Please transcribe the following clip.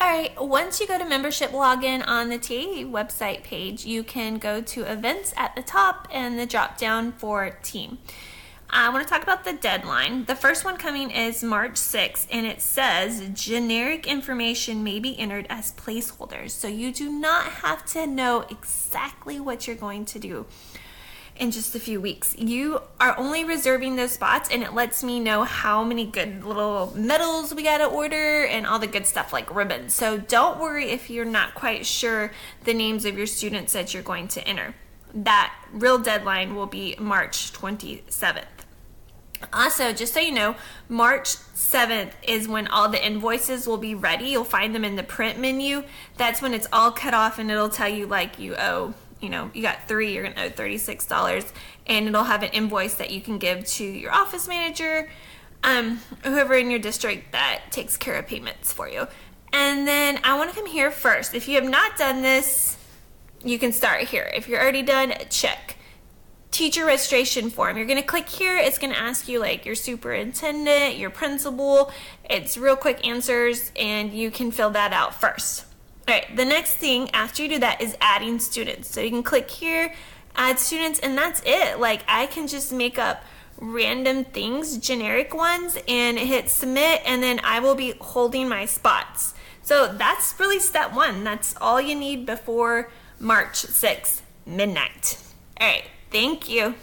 All right, once you go to membership login on the TAE website page, you can go to events at the top and the drop down for team. I want to talk about the deadline. The first one coming is March 6th, and it says generic information may be entered as placeholders. So you do not have to know exactly what you're going to do in just a few weeks. You are only reserving those spots, and it lets me know how many good little medals we got to order and all the good stuff like ribbons. So don't worry if you're not quite sure the names of your students that you're going to enter. That real deadline will be March 27th. Also, just so you know, March 7th is when all the invoices will be ready. You'll find them in the print menu. That's when it's all cut off, and it'll tell you like you owe, you got 3, you're going to owe $36, and it'll have an invoice that you can give to your office manager, whoever in your district that takes care of payments for you. And then I want to come here first. If you have not done this, you can start here. If you're already done, check. Teacher registration form. You're going to click here. It's going to ask you like your superintendent, your principal. It's real quick answers, and you can fill that out first. All right, the next thing after you do that is adding students. So you can click here, add students, and that's it. Like, I can just make up random things, generic ones, and hit submit, and then I will be holding my spots. So that's really step one. That's all you need before March 6th, midnight. All right. Thank you.